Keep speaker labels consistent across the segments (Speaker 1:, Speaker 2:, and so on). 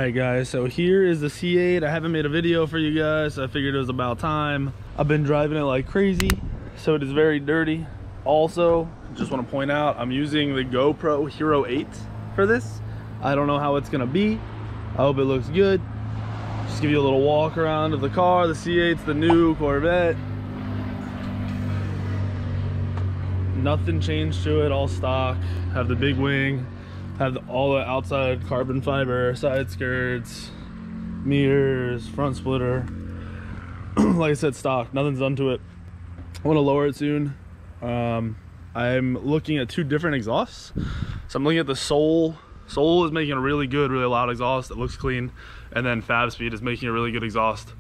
Speaker 1: Alright guys, so here is the C8. I haven't made a video for you guys, so I figured it was about time. I've been driving it like crazy, so it is very dirty. Also, just want to point out, I'm using the GoPro Hero 8 for this. I don't know how it's gonna be. I hope it looks good. Just give you a little walk around of the car. The C8's the new Corvette. Nothing changed to it, all stock. Have the big wing. Have all the outside carbon fiber, side skirts, mirrors, front splitter. Like I said, stock, nothing's done to it. I want to lower it soon. I'm looking at two different exhausts. So I'm looking at the Soul. Soul is making a really good, really loud exhaust that looks clean. And then Fab Speed is making a really good exhaust.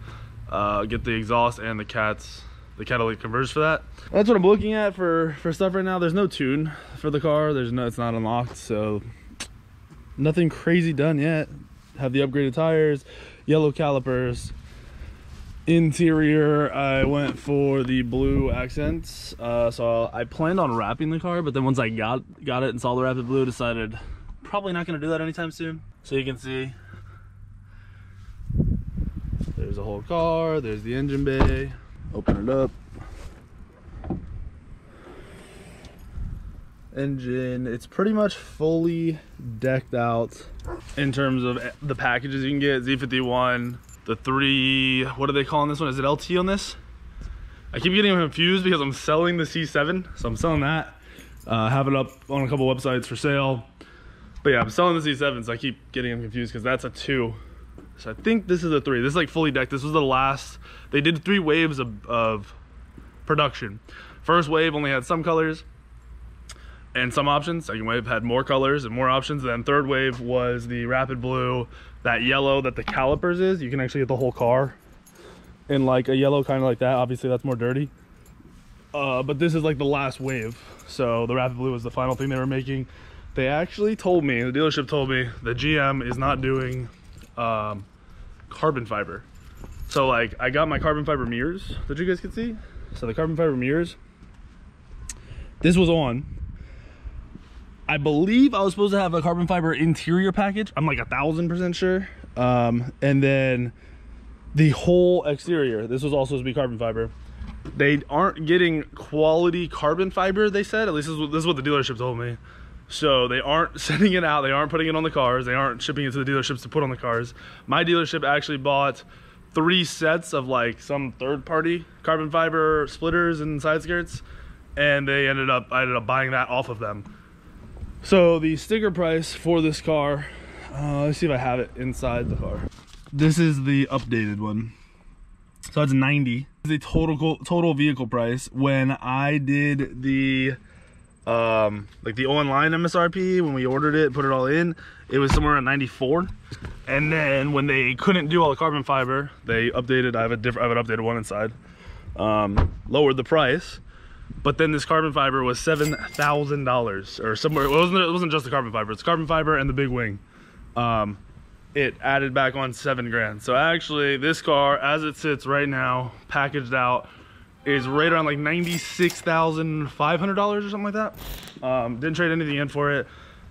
Speaker 1: Get the exhaust and the catalytic converters for that. That's what I'm looking at for stuff right now. There's no tune for the car. It's not unlocked, so nothing crazy done yet. Have the upgraded tires, yellow calipers. Interior, I went for the blue accents. So I planned on wrapping the car, but then once I got it and saw the Rapid Blue, decided probably not going to do that anytime soon. So you can see there's a whole car, there's the engine bay. Open it up. Engine, it's pretty much fully decked out in terms of the packages you can get. Z51, the 3, what are they calling this one? Is it LT on this? I keep getting confused because I'm selling the C7, so I'm selling that. Have it up on a couple websites for sale. But yeah, I'm selling the C7, so I keep getting them confused because that's a 2. So I think this is a 3. This is like fully decked. This was the last. They did 3 waves of production. First wave only had some colors and some options. Second wave had more colors and more options. And then third wave was the Rapid Blue, that yellow that the calipers is. You can actually get the whole car in like a yellow, kind of like that. Obviously that's more dirty. But this is like the last wave. So the Rapid Blue was the final thing they were making. They actually told me, the dealership told me, the GM is not doing carbon fiber. So like I got my carbon fiber mirrors that you guys can see. So the carbon fiber mirrors, this was on. I believe I was supposed to have a carbon fiber interior package. I'm like 1000% sure. And then the whole exterior, this was also supposed to be carbon fiber. They aren't getting quality carbon fiber, they said. At least this is what the dealership told me. So they aren't sending it out, they aren't putting it on the cars, they aren't shipping it to the dealerships to put on the cars. My dealership actually bought 3 sets of like some third-party carbon fiber splitters and side skirts, and I ended up buying that off of them. So the sticker price for this car, let's see if I have it inside the car. This is the updated one. So it's 90. The total vehicle price when I did the like the online MSRP, when we ordered it, put it all in, it was somewhere around 94. And then when they couldn't do all the carbon fiber, they updated. I have an updated one inside, lowered the price. But then this carbon fiber was $7,000 or somewhere. It wasn't just the carbon fiber, it's carbon fiber and the big wing. It added back on 7 grand. So actually this car, as it sits right now, packaged out, is right around like $96,500 or something like that. Didn't trade anything in for it.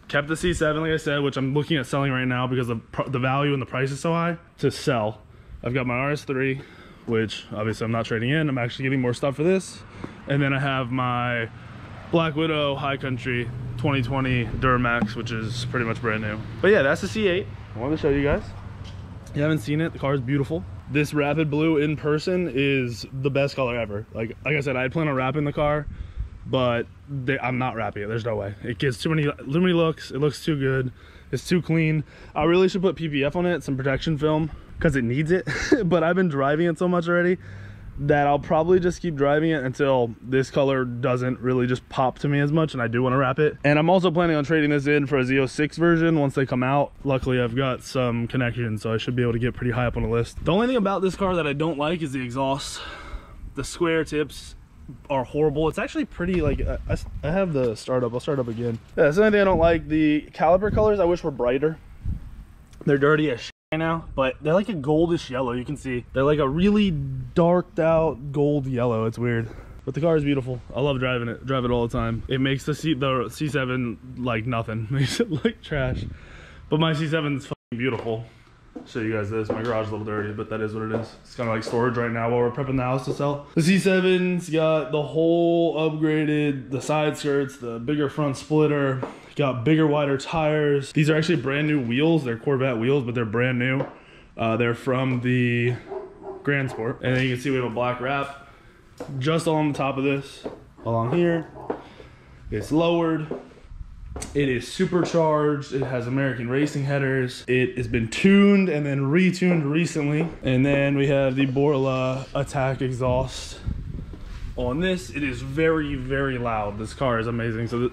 Speaker 1: Kept the C7, like I said, which I'm looking at selling right now because the value and the price is so high to sell. I've got my RS3, which obviously I'm not trading in. I'm actually getting more stuff for this. And then I have my Black Widow High Country 2020 Duramax, which is pretty much brand new. But yeah, that's the C8. I wanted to show you guys. You haven't seen it, the car is beautiful. This Rapid Blue in person is the best color ever. Like I said, I had planned on wrapping the car, but I'm not wrapping it. There's no way. It gets too many looks. It looks too good. It's too clean. I really should put PPF on it, some protection film, because it needs it. But I've been driving it so much already that I'll probably just keep driving it until this color doesn't really just pop to me as much, and I do want to wrap it. And I'm also planning on trading this in for a Z06 version once they come out. Luckily I've got some connections, so I should be able to get pretty high up on the list. The only thing about this car that I don't like is the exhaust. The square tips are horrible. It's actually pretty, like I have the startup. I'll start up again. Yeah, that's the only thing I don't like. The caliper colors I wish were brighter. They're dirty as shit now, but they're like a goldish yellow. You can see they're like a really darked out gold yellow. It's weird, but the car is beautiful. I love driving it. Drive it all the time. It makes the C7 like nothing. Makes it like trash, but my C7 is fucking beautiful. show you guys this. My garage is a little dirty, but that is what it is. It's kind of like storage right now while we're prepping the house to sell. The C7's got the whole upgraded, the side skirts, the bigger front splitter, got bigger, wider tires. These are actually brand new wheels. They're Corvette wheels, but they're brand new. They're from the Grand Sport. And then you can see we have a black wrap just along the top of this, along here. It's lowered. It is supercharged. It has American racing headers. It has been tuned and then retuned recently. And then we have the Borla Attack exhaust on this. It is very, very loud. This car is amazing. So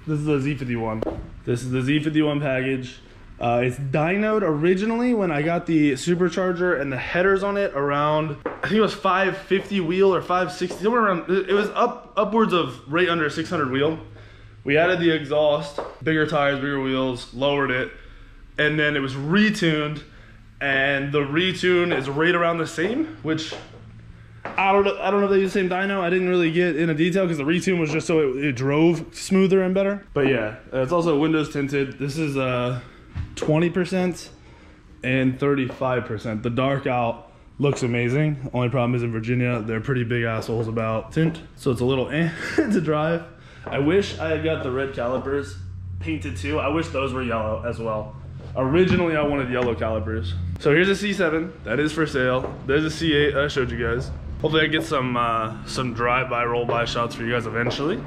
Speaker 1: this is the Z51. This is the Z51 package. It's dynoed originally when I got the supercharger and the headers on it around, I think it was 550 wheel or 560, somewhere around, it was upwards of right under 600 wheel. We added the exhaust, bigger tires, bigger wheels, lowered it, and then it was retuned, and the retune is right around the same, which I don't know if they use the same dyno. I didn't really get into detail because the retune was just so it drove smoother and better. But yeah, it's also windows tinted. This is 20% and 35%. The dark out looks amazing. Only problem is in Virginia, they're pretty big assholes about tint, so it's a little to drive. I wish I had got the red calipers painted too. I wish those were yellow as well. Originally, I wanted yellow calipers. So here's a C7 that is for sale. There's a C8 I showed you guys. Hopefully I get some drive-by, roll-by shots for you guys eventually.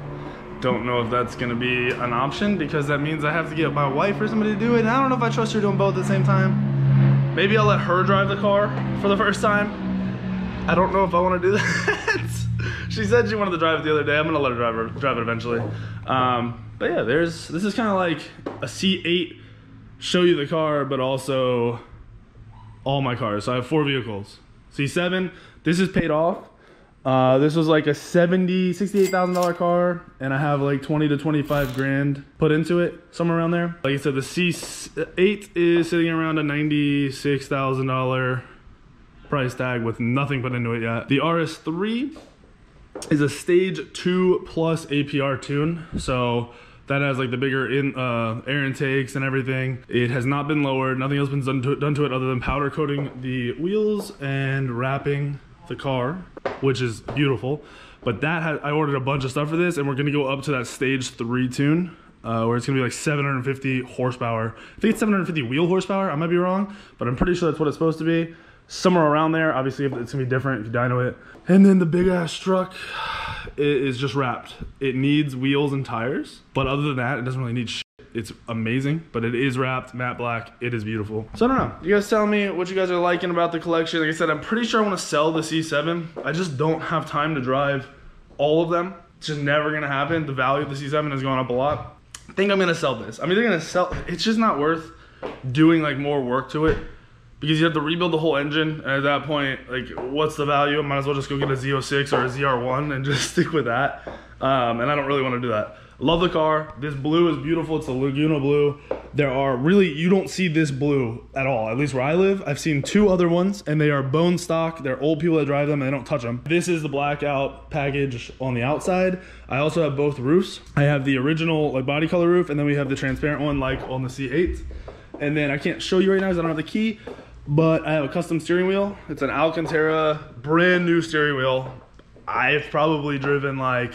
Speaker 1: Don't know if that's gonna be an option because that means I have to get my wife or somebody to do it. And I don't know if I trust her doing both at the same time. Maybe I'll let her drive the car for the first time. I don't know if I wanna do that. She said she wanted to drive it the other day. I'm gonna let her drive it eventually. But yeah, this is kind of like a C8, show you the car, but also all my cars. So I have 4 vehicles. C7, this is paid off. This was like a $68,000 car, and I have like 20 to 25 grand put into it, somewhere around there. Like I said, the C8 is sitting around a $96,000 price tag with nothing put into it yet. The RS3 is a stage 2 plus APR tune, so that has like the bigger air intakes and everything. It has not been lowered. Nothing else been done to it other than powder coating the wheels and wrapping the car, which is beautiful. But I ordered a bunch of stuff for this, and we're gonna go up to that stage 3 tune, where it's gonna be like 750 horsepower. I think it's 750 wheel horsepower. I might be wrong, but I'm pretty sure that's what it's supposed to be. Somewhere around there. Obviously, it's gonna be different if you dyno it. And then the big ass truck is just wrapped. It needs wheels and tires, but other than that, it doesn't really need shit. It's amazing, but it is wrapped matte black. It is beautiful. So I don't know. You guys tell me what you guys are liking about the collection. Like I said, I'm pretty sure I want to sell the C7. I just don't have time to drive all of them. It's just never gonna happen. The value of the C7 has gone up a lot. I think I'm gonna sell this. I'm either gonna sell. It's just not worth doing like more work to it, because you have to rebuild the whole engine, and at that point, like, what's the value? I might as well just go get a Z06 or a ZR1 and just stick with that. And I don't really want to do that. Love the car. This blue is beautiful. It's a Laguna blue. There are really, you don't see this blue at all, at least where I live. I've seen 2 other ones, and they are bone stock. They're old people that drive them, and they don't touch them. This is the blackout package on the outside. I also have both roofs. I have the original like body color roof, and then we have the transparent one like on the C8. And then I can't show you right now because I don't have the key, but I have a custom steering wheel. It's an Alcantara, brand new steering wheel. I've probably driven like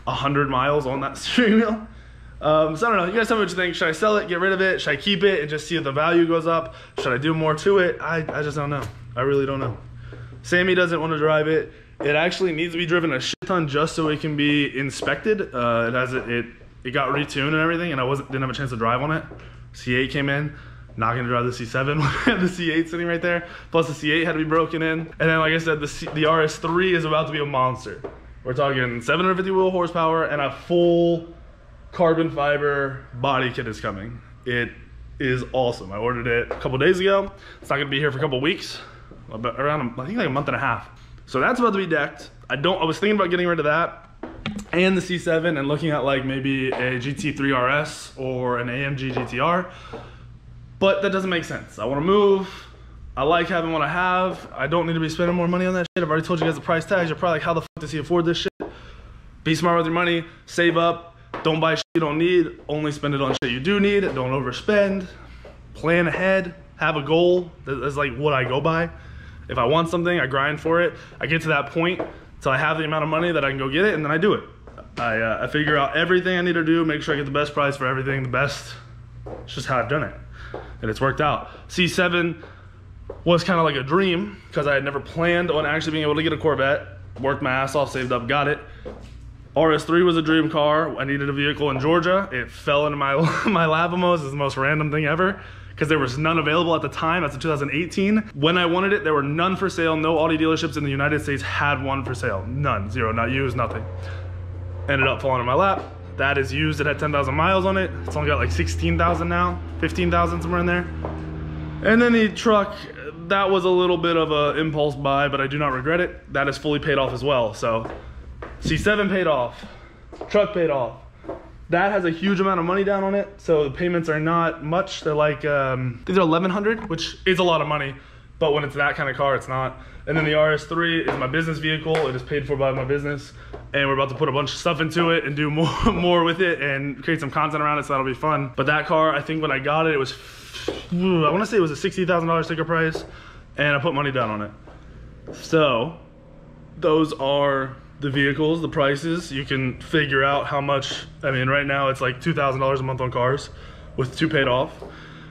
Speaker 1: 100 miles on that steering wheel. So I don't know, you guys tell me what you think. Should I sell it, get rid of it? Should I keep it and just see if the value goes up? Should I do more to it? I just don't know. I really don't know. Sammy doesn't want to drive it. It actually needs to be driven a shit ton just so it can be inspected. It got retuned and everything, and I didn't have a chance to drive on it. C8 came in. Not gonna drive the C7 when I have the C8 sitting right there. Plus the C8 had to be broken in. And then like I said, the RS3 is about to be a monster. We're talking 750 wheel horsepower and a full carbon fiber body kit is coming. It is awesome. I ordered it a couple days ago. It's not gonna be here for a couple weeks. Around, I think like a month and a half. So that's about to be decked. I was thinking about getting rid of that and the C7 and looking at like maybe a GT3 RS or an AMG GTR. But that doesn't make sense. I want to move. I like having what I have. I don't need to be spending more money on that shit. I've already told you guys the price tags. You're probably like, how the fuck does he afford this shit? Be smart with your money. Save up. Don't buy shit you don't need. Only spend it on shit you do need. Don't overspend. Plan ahead. have a goal. That's like what I go by. If I want something, I grind for it. I get to that point till I have the amount of money that I can go get it, and then I do it. I figure out everything I need to do, make sure I get the best price for everything, the best. It's just how I've done it, and it's worked out. C7 was kind of like a dream because I had never planned on actually being able to get a Corvette. Worked my ass off, saved up, got it. RS3 was a dream car. I needed a vehicle in Georgia. It fell into my my lap almost. It's the most random thing ever because there was none available at the time. That's in 2018. When I wanted it, there were none for sale. No Audi dealerships in the United States had one for sale. None, zero, not used, nothing. Ended up falling in my lap. That is used. It had 10,000 miles on it. It's only got like 16,000 now, 15,000, somewhere in there. And then the truck, that was a little bit of an impulse buy, but I do not regret it. That is fully paid off as well. So C7 paid off, truck paid off. That has a huge amount of money down on it, so the payments are not much. They're like, these are $1,100, which is a lot of money, but when it's that kind of car, it's not. And then the RS3 is my business vehicle. It is paid for by my business, and we're about to put a bunch of stuff into it and do more with it and create some content around it, so that'll be fun. But that car, I think when I got it, it was, I wanna say it was a $60,000 sticker price, and I put money down on it. So those are the vehicles, the prices. You can figure out how much. I mean, right now it's like $2,000 a month on cars with 2 paid off.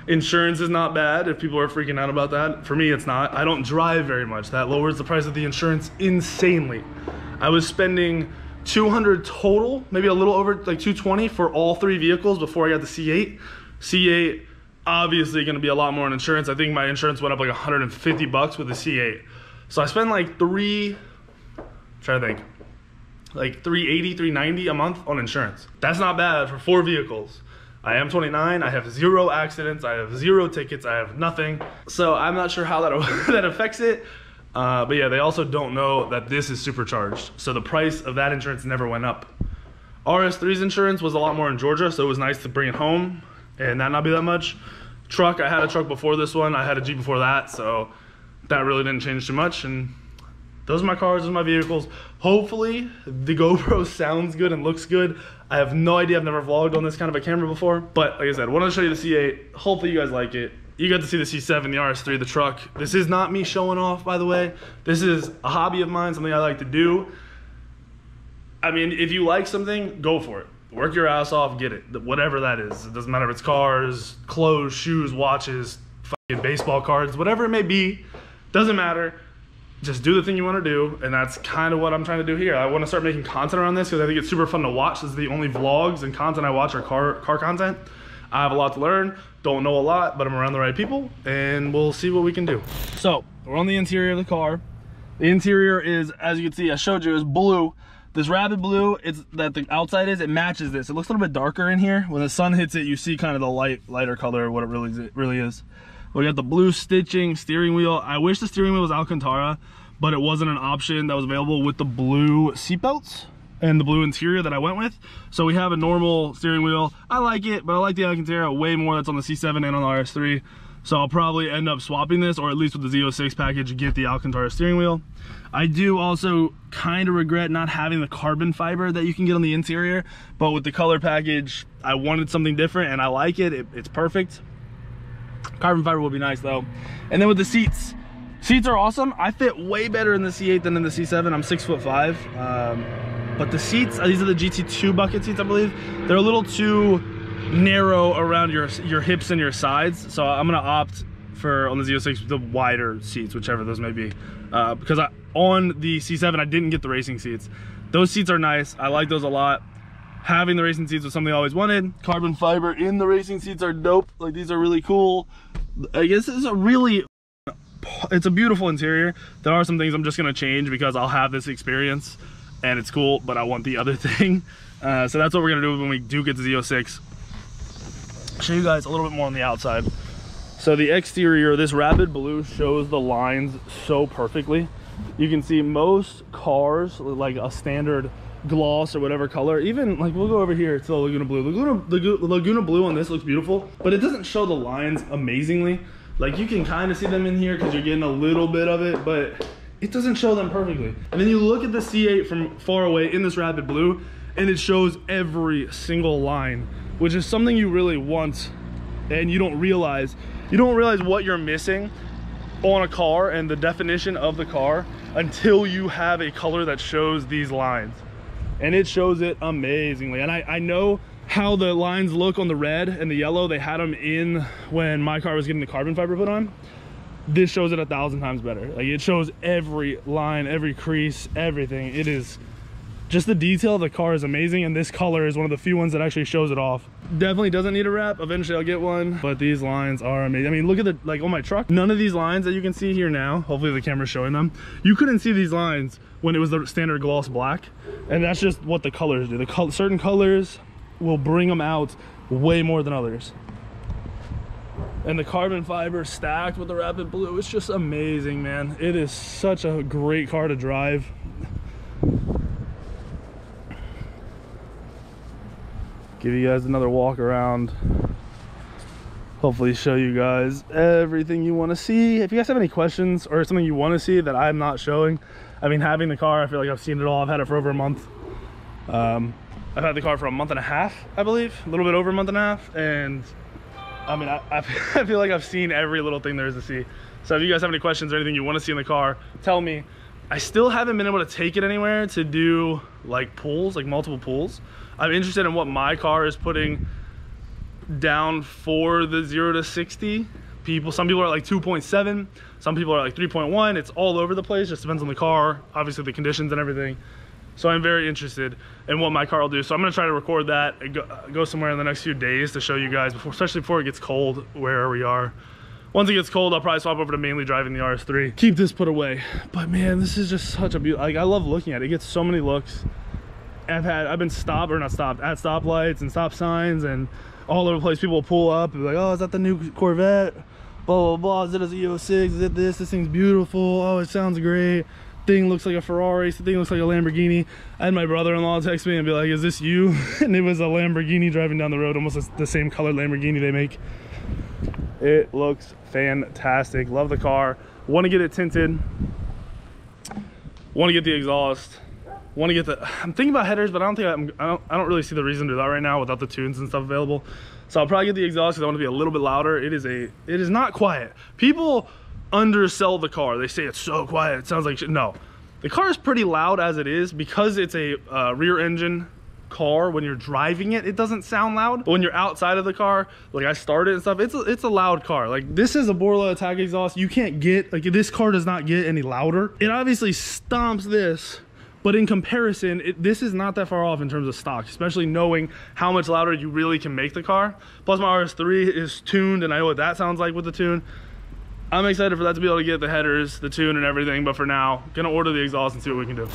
Speaker 1: Insurance is not bad if people are freaking out about that. For me, it's not. I don't drive very much. That lowers the price of the insurance insanely. I was spending $200 total, maybe a little over, like $220 for all 3 vehicles before I got the C8. C8 obviously going to be a lot more on insurance. I think my insurance went up like 150 bucks with the C8. So I spend like trying to think, like $380, $390 a month on insurance. That's not bad for 4 vehicles. I am 29, I have 0 accidents, I have 0 tickets, I have nothing. So I'm not sure how that affects it. But yeah, they also don't know that this is supercharged. So the price of that insurance never went up. RS3's insurance was a lot more in Georgia, so it was nice to bring it home and that not be that much. Truck, I had a truck before this one, I had a Jeep before that, so that really didn't change too much. And those are my cars, those are my vehicles. Hopefully the GoPro sounds good and looks good. I have no idea, I've never vlogged on this kind of a camera before. But like I said, I wanted to show you the C8. Hopefully you guys like it. You got to see the C7, the RS3, the truck. This is not me showing off, by the way. This is a hobby of mine, something I like to do. I mean, if you like something, go for it. Work your ass off, get it. Whatever that is. It doesn't matter if it's cars, clothes, shoes, watches, fucking baseball cards, whatever it may be. Doesn't matter. Just do the thing you want to do, and that's kind of what I'm trying to do here. I want to start making content around this because I think it's super fun to watch. This is the only vlogs and content I watch are car content. I have a lot to learn, don't know a lot, but I'm around the right people, and we'll see what we can do. So, we're on the interior of the car. The interior is, as you can see, I showed you, is blue. This rapid blue, it's that the outside is, it matches this. It looks a little bit darker in here. When the sun hits it, you see kind of the lighter color of what it really is. We got the blue stitching steering wheel. I wish the steering wheel was Alcantara, but it wasn't an option that was available with the blue seatbelts and the blue interior that I went with. So we have a normal steering wheel. I like it, but I like the Alcantara way more. That's on the C7 and on the RS3. So I'll probably end up swapping this, or at least with the Z06 package, get the Alcantara steering wheel. I do also kind of regret not having the carbon fiber that you can get on the interior, but with the color package, I wanted something different and I like it. It's perfect. Carbon fiber would be nice though. And then with the seats are awesome. I fit way better in the C8 than in the C7. I'm 6'5". But the seats, these are the GT2 bucket seats, I believe. They're a little too narrow around your hips and your sides. So I'm gonna opt for, on the Z06, the wider seats, whichever those may be. Because on the C7, I didn't get the racing seats. Those seats are nice. I like those a lot. Having the racing seats was something I always wanted. Carbon fiber in the racing seats are dope. Like, these are really cool. I guess it's a beautiful interior. There are some things I'm just gonna change because I'll have this experience and it's cool, but I want the other thing. So that's what we're gonna do when we do get to Z06. I'll show you guys a little bit more on the outside. So the exterior, this rapid blue shows the lines so perfectly. You can see most cars, like a standard gloss or whatever color, even like, we'll go over here to the Laguna Blue. The Laguna Blue on this looks beautiful, but it doesn't show the lines amazingly. Like, you can kind of see them in here because you're getting a little bit of it, but it doesn't show them perfectly. And then you look at the C8 from far away in this rapid blue, and it shows every single line, which is something you really want and you don't realize. You don't realize what you're missing on a car and the definition of the car until you have a color that shows these lines. And it shows it amazingly. And I know how the lines look on the red and the yellow. They had them in when my car was getting the carbon fiber put on. This shows it 1,000 times better. Like, it shows every line, every crease, everything. It is just, the detail of the car is amazing, and this color is one of the few ones that actually shows it off. Definitely doesn't need a wrap. Eventually I'll get one, but these lines are amazing. I mean, look at the, like, on my truck, none of these lines that you can see here now, hopefully the camera's showing them, you couldn't see these lines when it was the standard gloss black. And that's just what the colors do. Certain colors will bring them out way more than others. And the carbon fiber stacked with the Rapid Blue, it's just amazing, man. It is such a great car to drive. Give you guys another walk around. Hopefully show you guys everything you want to see. If you guys have any questions or something you want to see that I'm not showing, I mean, having the car, I feel like I've seen it all. I've had it for over a month. I've had the car for a month and a half, I believe, a little bit over a month and a half. And I mean, I feel like I've seen every little thing there is to see. So if you guys have any questions or anything you want to see in the car, tell me. I still haven't been able to take it anywhere to do like pulls, like multiple pulls. I'm interested in what my car is putting down for the 0 to 60. Some people are like 2.7, some people are like 3.1. It's all over the place, just depends on the car, obviously the conditions and everything. So I'm very interested in what my car will do. So I'm gonna try to record that and go somewhere in the next few days to show you guys, especially before it gets cold, where we are. Once it gets cold, I'll probably swap over to mainly driving the RS3. Keep this put away. But man, this is just such a beautiful, like, I love looking at it. It gets so many looks. I've been at stoplights and stop signs and all over the place. People will pull up and be like, oh, is that the new Corvette? Blah, blah, blah. Is it a Z06? Is it this? This thing's beautiful. Oh, it sounds great. Thing looks like a Ferrari. The thing looks like a Lamborghini. I had my brother-in-law text me and be like, is this you? And it was a Lamborghini driving down the road, almost the same colored Lamborghini they make. It looks fantastic. Love the car. Want to get it tinted. Want to get the exhaust. Want to get the, I'm thinking about headers, but I don't really see the reason to do that right now without the tunes and stuff available. So I'll probably get the exhaust because I want to be a little bit louder. It is not quiet. People undersell the car. They say it's so quiet, it sounds like shit. No, the car is pretty loud as it is because it's a rear engine car. When you're driving it, it doesn't sound loud, but when you're outside of the car, like I started and stuff, it's a loud car. Like, this is a Borla attack exhaust. You can't get, like, this car does not get any louder. It obviously stomps this, but in comparison, this is not that far off in terms of stock, especially knowing how much louder you really can make the car. Plus my RS3 is tuned and I know what that sounds like with the tune. I'm excited for that, to be able to get the headers, the tune and everything, but for now, gonna order the exhaust and see what we can do.